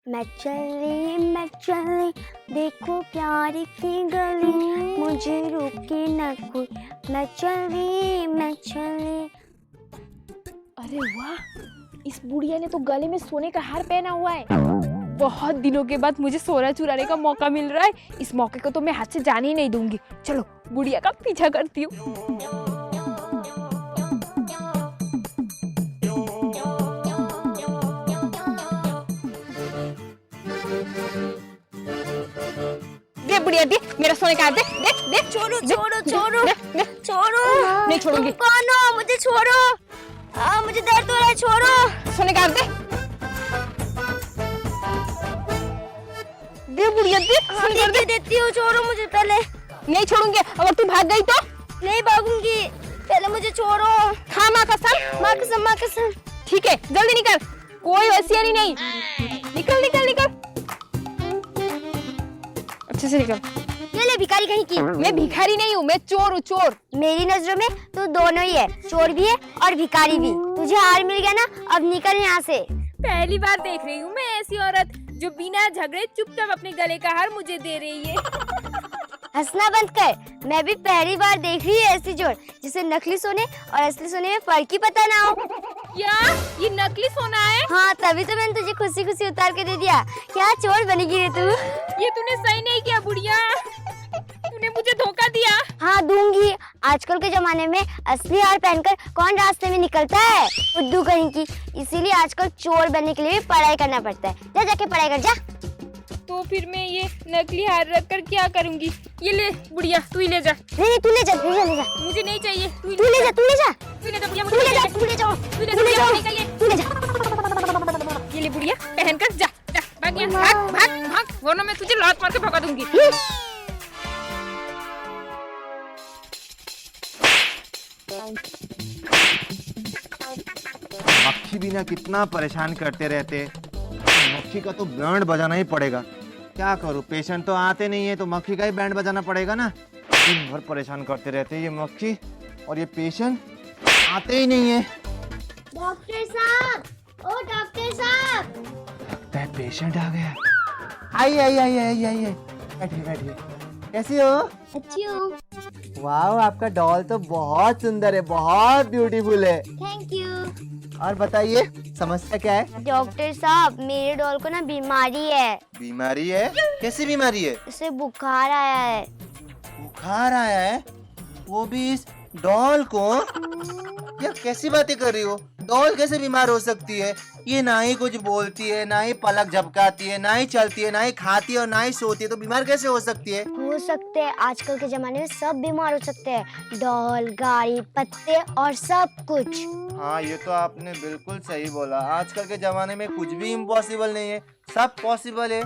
मैं चली देखो प्यार की गली, मुझे रोके ना कोई। मैं चली। अरे वाह, इस बुढ़िया ने तो गले में सोने का हार पहना हुआ है। बहुत दिनों के बाद मुझे सोना चुराने का मौका मिल रहा है। इस मौके को तो मैं हाथ से जाने ही नहीं दूंगी। चलो बुढ़िया का पीछा करती हूँ। दे बुढ़िया दे, मेरा सोने का हार दे। दे छोड़ो। नहीं छोड़ूंगी। तुम कौन हो? मुझे छोड़ो। मुझे दर्द हो रहा है, छोड़ो। सोने का हार दे। दे बुढ़िया दे, सोने का हार दे। देती हूँ, छोड़ो मुझे पहले। नहीं छोड़ूंगी। अगर तू भाग गई तो? नहीं भागूंगी, पहले मुझे छोड़ो। हाँ माँ कसम। माँ कसम। ठीक है, जल्दी निकल, कोई होशियारी नहीं। निकल। अच्छे से निकल। ये ले भिखारी कहीं की। मैं भिखारी नहीं हूँ, मैं चोर हूँ, चोर। मेरी नजरों में तू दोनों ही है, चोर भी है और भिखारी भी। तुझे हार मिल गया ना, अब निकल यहाँ से। पहली बार देख रही हूँ मैं ऐसी औरत जो बिना झगड़े चुपचाप अपने गले का हार मुझे दे रही है। हंसना बंद कर। मैं भी पहली बार देख रही है ऐसी चोर जिसे नकली सोने और असली सोने में फर्क ही पता ना हो। क्या ये नकली सोना है? हाँ, तभी तो मैंने तुझे खुशी उतार के दे दिया। क्या चोर बनेगी रे तू? ये तूने सही नहीं किया बुढ़िया, तूने मुझे धोखा दिया। हाँ दूंगी। आजकल के जमाने में असली हार पहनकर कौन रास्ते में निकलता है, उद्दू कहीं की। इसीलिए आजकल चोर बनने के लिए भी पढ़ाई करना पड़ता है। जा जाके पढ़ाई कर जा। तो फिर मैं ये नकली हार रख कर क्या करूँगी? ये ले बुढ़िया, तू ही ले जा। नहीं तू ले जा। मुझे नहीं चाहिए, तू ले जा। तू ले जा बुढ़िया, मुझे नहीं चाहिए। तू ले जा। ये ले बुढ़िया, पहन कर जा। भाग यहाँ, भाग, वरना मैं तुझे लात मार के भगा दूंगी। मक्खी भी ना कितना परेशान करते रहते। मक्खी का तो बैंड बजाना ही पड़ेगा। क्या करूं, पेशेंट तो आते नहीं है तो मक्खी का ही बैंड बजाना पड़ेगा ना। दिन भर परेशान करते रहते हैं ये मक्खी, और ये पेशेंट आते ही नहीं है। डॉक्टर साहब, ओ डॉक्टर साहब। लगता है पेशेंट आ गया। आइए। बैठिए। कैसी हो? अच्छी हूँ। वाह, आपका डॉल तो बहुत सुंदर है, बहुत ब्यूटीफुल है। Thank you. और बताइए, समस्या क्या है? डॉक्टर साहब, मेरे डॉल को ना बीमारी है। बीमारी है? कैसी बीमारी है? उसे बुखार आया है। बुखार आया है? वो भी इस डॉल को? यार कैसी बातें कर रही हो? डॉल कैसे बीमार हो सकती है? ये ना ही कुछ बोलती है, ना ही पलक झपकाती है, ना ही चलती है, ना ही खाती है और ना ही सोती है, तो बीमार कैसे हो सकती है? हो सकते हैं, आजकल के जमाने में सब बीमार हो सकते हैं। डॉल, गाड़ी, पत्ते और सब कुछ। हाँ, ये तो आपने बिल्कुल सही बोला। आजकल के जमाने में कुछ भी इम्पॉसिबल नहीं है, सब पॉसिबल है।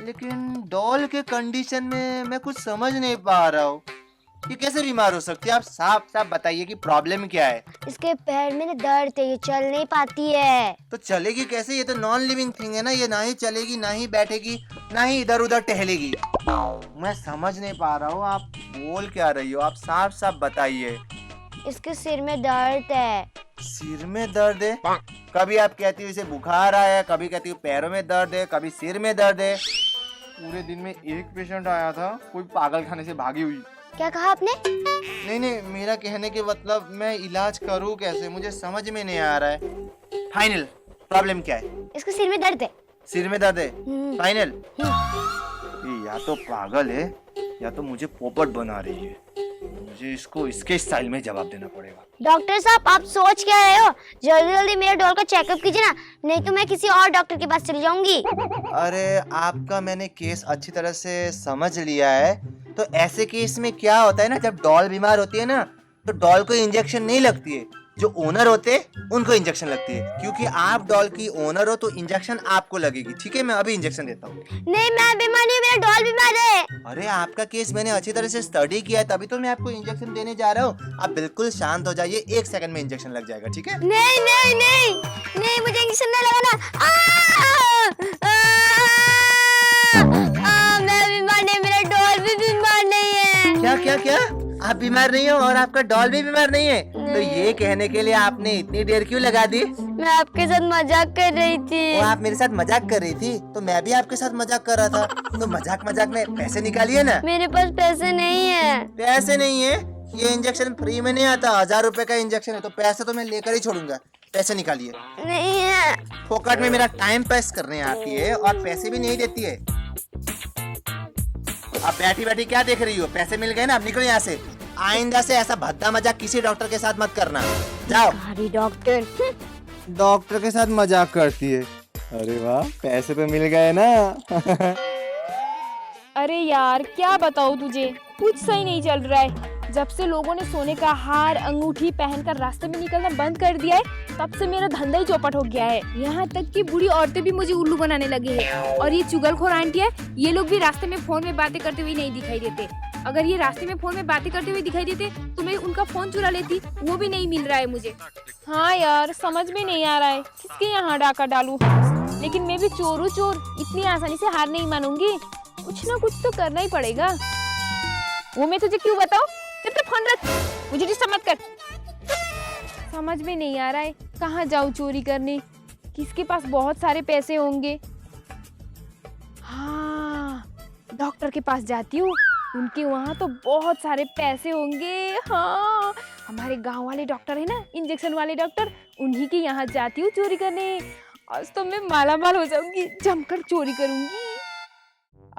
लेकिन डॉल के कंडीशन में मैं कुछ समझ नहीं पा रहा हूँ, ये कैसे बीमार हो सकती है? आप साफ बताइए कि प्रॉब्लम क्या है। इसके पैर में दर्द है, ये चल नहीं पाती है। तो चलेगी कैसे? ये तो नॉन लिविंग थिंग है ना। ये ना ही चलेगी, ना ही बैठेगी, ना ही इधर उधर टहलेगी। मैं समझ नहीं पा रहा हूँ आप बोल क्या रही हो। आप साफ बताइए। इसके सिर में दर्द है। सिर में दर्द है? कभी आप कहती हो इसे बुखार आया है, कभी कहती हो पैरों में दर्द है, कभी सिर में दर्द है। पूरे दिन में एक पेशेंट आया था, कोई पागल खाने से भागी हुई। क्या कहा आपने? नहीं, मेरा कहने के मतलब मैं इलाज करूँ कैसे, मुझे समझ में नहीं आ रहा है। फाइनल प्रॉब्लम क्या है? इसके सिर में दर्द है। सिर में दर्द है? फाइनल? ये या तो पागल है या तो मुझे पोपट बना रही है। मुझे इसको इसके स्टाइल में जवाब देना पड़ेगा। डॉक्टर साहब, आप सोच क्या रहे हो? जल्दी मेरे डॉल का चेकअप कीजिए ना, नहीं तो मैं किसी और डॉक्टर के पास चली जाऊंगी। अरे आपका मैंने केस अच्छी तरह से समझ लिया है। तो ऐसे केस में क्या होता है ना, जब डॉल बीमार होती है ना, तो डॉल को इंजेक्शन नहीं लगती है, जो ओनर होते हैं उनको इंजेक्शन लगती है। क्योंकि आप डॉल की ओनर हो तो इंजेक्शन आपको लगेगी। ठीक है, मैं अभी इंजेक्शन देता हूँ। नहीं, मैं बीमार नहीं, मेरा डॉल बीमार है। अरे आपका केस मैंने अच्छी तरह से स्टडी किया है, तभी तो मैं आपको इंजेक्शन देने जा रहा हूँ। आप बिल्कुल शांत हो जाइए, 1 सेकंड में इंजेक्शन लग जाएगा। ठीक है? नहीं, मुझे इंजेक्शन नहीं लगाना। मैं बीमार नहीं, मेरा डॉल भी बीमार नहीं है। क्या? आप बीमार नहीं हो और आपका डॉल भी बीमार नहीं है? तो ये कहने के लिए आपने इतनी देर क्यों लगा दी? मैं आपके साथ मजाक कर रही थी। वो आप मेरे साथ मजाक कर रही थी तो मैं भी आपके साथ मजाक कर रहा था। तो मजाक मजाक में पैसे निकालिए ना। मेरे पास पैसे नहीं है। पैसे नहीं है? ये इंजेक्शन फ्री में नहीं आता, 1000 रुपए का इंजेक्शन है, तो पैसे तो मैं लेकर ही छोड़ूंगा। पैसे निकालिए। नहीं है। फोकट में मेरा टाइम पास करने आती है और पैसे भी नहीं देती है। अब बैठी बैठी क्या देख रही हो? पैसे मिल गए ना, अब निकलो यहाँ से। आइंदा से ऐसा भद्दा मजाक किसी डॉक्टर के साथ मत करना। जाओ। भिखारी डॉक्टर। डॉक्टर के साथ मजाक करती है। अरे वाह, पैसे तो मिल गए ना। अरे यार क्या बताऊँ तुझे, कुछ सही नहीं चल रहा है। जब से लोगों ने सोने का हार अंगूठी पहनकर रास्ते में निकलना बंद कर दिया है, तब से मेरा धंधा ही चौपट हो गया है। यहाँ तक कि बूढ़ी औरतें भी मुझे उल्लू बनाने लगी है। और ये चुगलखोर आंटी है, ये लोग भी रास्ते में फोन में बातें करते हुए नहीं दिखाई देते। अगर ये रास्ते में फोन में बातें करते हुए दिखाई देते तो मैं उनका फोन चुरा लेती, वो भी नहीं मिल रहा है मुझे। हाँ यार, समझ में नहीं आ रहा है किसके यहाँ डाका डालूं। लेकिन मैं भी चोर हूँ चोर, इतनी आसानी से हार नहीं मानूंगी। कुछ ना कुछ तो करना ही पड़ेगा। वो मैं तुझे क्यों बताऊं? चुपचाप फोन रख, मुझे डिस्टर्ब मत कर। समझ में नहीं आ रहा है कहाँ जाऊं चोरी करने, किसके पास बहुत सारे पैसे होंगे। हाँ, डॉक्टर के पास जाती हूँ, उनके वहाँ तो बहुत सारे पैसे होंगे। हाँ, हमारे गांव वाले डॉक्टर है ना, इंजेक्शन वाले डॉक्टर, उन्हीं के यहाँ जाती हूँ चोरी करने। आज तो मैं माला माल हो जाऊंगी, जमकर चोरी करूंगी।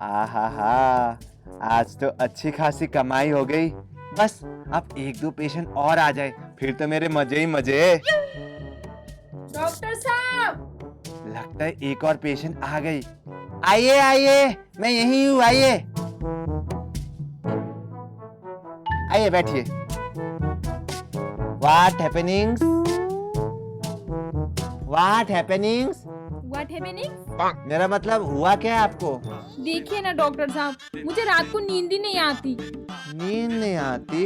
आहा, आज तो अच्छी खासी कमाई हो गई। बस अब 1-2 पेशेंट और आ जाए, फिर तो मेरे मजे ही मजे। डॉक्टर साहब, लगता है एक और पेशेंट आ गई। आइए आइए, मैं यहीं हूँ, आइए आइए बैठिए। What happenings? What happenings? What happening? मेरा मतलब हुआ क्या आपको? देखिए ना डॉक्टर साहब, मुझे रात को नींद ही नहीं आती। नींद नहीं आती?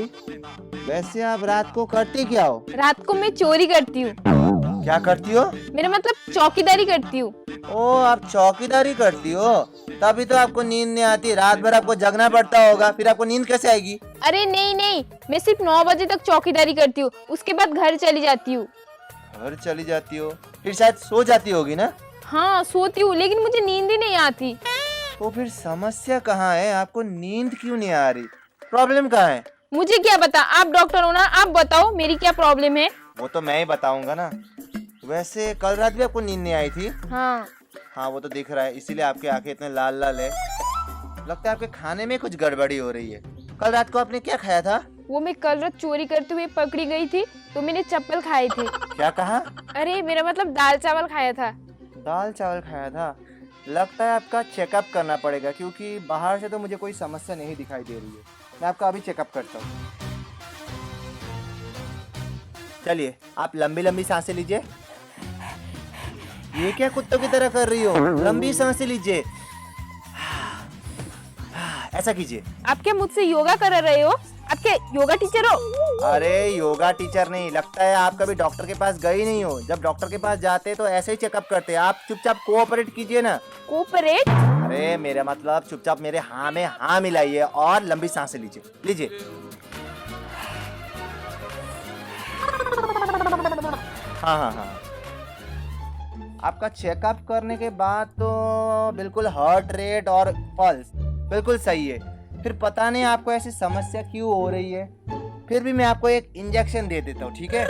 वैसे आप रात को करती क्या हो? रात को मैं चोरी करती हूँ। क्या करती हो? मेरा मतलब चौकीदारी करती हूँ। ओ, आप चौकीदारी करती हो, तभी तो आपको नींद नहीं आती। रात भर आपको जगना पड़ता होगा, फिर आपको नींद कैसे आएगी? अरे नहीं नहीं, मैं सिर्फ 9 बजे तक चौकीदारी करती हूँ, उसके बाद घर चली जाती हूँ। घर चली जाती हो? फिर शायद सो जाती होगी ना? हाँ सोती हूँ, लेकिन मुझे नींद ही नहीं आती। तो फिर समस्या कहाँ है? आपको नींद क्यों नहीं आ रही? प्रॉब्लम कहाँ है? मुझे क्या पता, आप डॉक्टर हो ना, आप बताओ मेरी क्या प्रॉब्लम है। वो तो मैं ही बताऊंगा ना। वैसे कल रात भी आपको नींद नहीं आई थी? हाँ हाँ, वो तो दिख रहा है, इसीलिए आपकी आंखें इतने लाल लाल है। लगता है आपके खाने में कुछ गड़बड़ी हो रही है। कल रात को आपने क्या खाया था? वो मैं कल रात चोरी करते हुए पकड़ी गई थी, तो मैंने चप्पल खाए थे। क्या कहा? अरे मेरा मतलब दाल चावल खाया था। दाल चावल खाया था? लगता है आपका चेकअप करना पड़ेगा, क्योंकि बाहर से तो मुझे कोई समस्या नहीं दिखाई दे रही है। मैं आपका अभी चेकअप करता हूँ। चलिए, आप लंबी लंबी सांसें लीजिए। ये क्या कुत्तों की तरह कर रही हो? लंबी सांसें लीजिए। ऐसा कीजिए। आप क्या मुझसे योगा कर रहे हो? आप क्या योगा टीचर हो? अरे योगा टीचर नहीं, लगता है आप कभी डॉक्टर के पास गई नहीं हो। जब डॉक्टर के पास जाते तो ऐसे ही चेकअप करते। आप चुपचाप कोऑपरेट कीजिए ना। कोऑपरेट? अरे मेरा मतलब चुपचाप मेरे हाँ में हाँ मिलाइए और लंबी सांसें लीजिए। लीजिए। हाँ हाँ हाँ। आपका चेकअप करने के बाद तो बिल्कुल हार्ट रेट और पल्स बिल्कुल सही है। फिर पता नहीं आपको ऐसी समस्या क्यों हो रही है। फिर भी मैं आपको एक इंजेक्शन दे देता हूँ, ठीक है?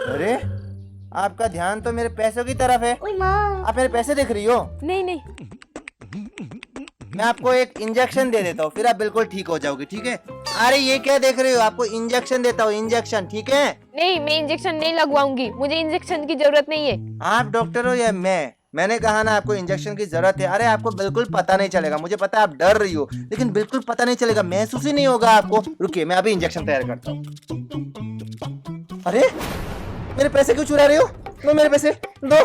अरे आपका ध्यान तो मेरे पैसों की तरफ है। आप मेरे पैसे देख रही हो? नहीं नहीं। मैं आपको एक इंजेक्शन दे देता हूँ, फिर आप बिल्कुल ठीक हो जाओगे, ठीक है? अरे ये क्या देख रही हो? आपको इंजेक्शन देता हूँ, इंजेक्शन, ठीक है? नहीं, मैं इंजेक्शन नहीं लगवाऊंगी, मुझे इंजेक्शन की जरूरत नहीं है। आप डॉक्टर हो या मैंने कहा ना आपको इंजेक्शन की जरूरत है। अरे आपको बिल्कुल पता नहीं चलेगा, मुझे पता है आप डर रही हो, लेकिन बिल्कुल पता नहीं चलेगा, महसूस ही नहीं होगा आपको। रुकिए, मैं अभी इंजेक्शन तैयार करता हूँ। अरे मेरे पैसे क्यों चुरा रही हो? दो मेरे पैसे, दो।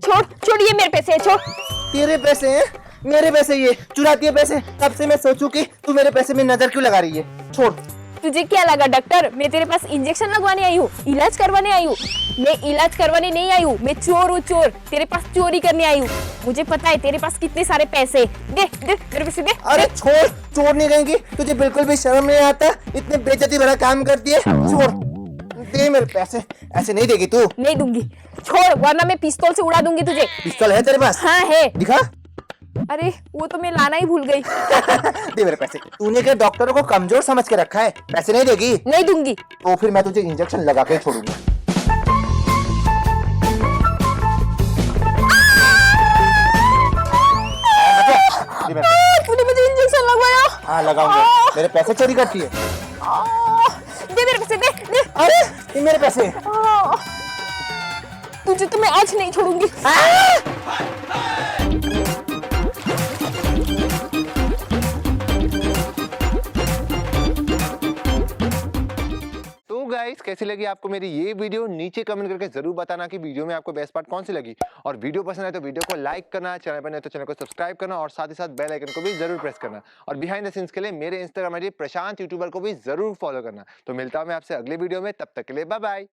छोड़िए मेरे पैसे, छोड़। तेरे पैसे हैं? मेरे पैसे ये चुराती है पैसे? तब से मैं सोचूं कि तू मेरे पैसे में नजर क्यों लगा रही है। छोड़। तुझे क्या लगा डॉक्टर, मैं तेरे पास इंजेक्शन लगवाने आई हूँ, इलाज करवाने आई हूँ? मैं इलाज करवाने नहीं आई हूँ, मैं चोर हूँ, चोर। तेरे पास चोरी करने आई हूँ। मुझे पता है तेरे पास कितने सारे पैसे। दे दे मेरे पैसे दे। अरे छोड़, चोर नहीं कहेंगी? तुझे बिल्कुल भी शर्म नहीं आता? इतने बेइज्जती भरा काम करती है। छोड़, दे मेरे पैसे, ऐसे नहीं देगी तू। नहीं दूंगी, छोड़ वरना मैं पिस्तौल से उड़ा दूंगी तुझे। पिस्तौल है तेरे पास? हाँ है। दिखा। अरे वो तो मैं लाना ही भूल गई। दे मेरे पैसे। तूने क्या डॉक्टरों को कमजोर समझ के रखा है? पैसे नहीं देगी? नहीं दूंगी। तो फिर मैं तुझे इंजेक्शन लगा के छोड़ूंगा। तूने मुझे इंजेक्शन लगवाया। हाँ लगाऊंगा। मेरे पैसे चोरी करती है। दे मेरे पैसे, दे। अरे ये मेरे पैसे। तुझे तो मैं आज नहीं छोड़ूंगी। तो गाइस कैसी लगी आपको मेरी ये वीडियो? नीचे कमेंट करके जरूर बताना कि वीडियो में आपको बेस्ट पार्ट कौन सी लगी। और वीडियो पसंद आए तो वीडियो को लाइक करना, चैनल पर नए तो चैनल को सब्सक्राइब करना और साथ ही साथ बेल आइकन को भी जरूर प्रेस करना। और बिहाइंड द सीन्स के लिए मेरे इंस्टाग्राम आईडी प्रशांत यूट्यूबर को भी जरूर फॉलो करना। तो मिलता हूं मैं आपसे अगले वीडियो में, तब तक के लिए बाय बाय।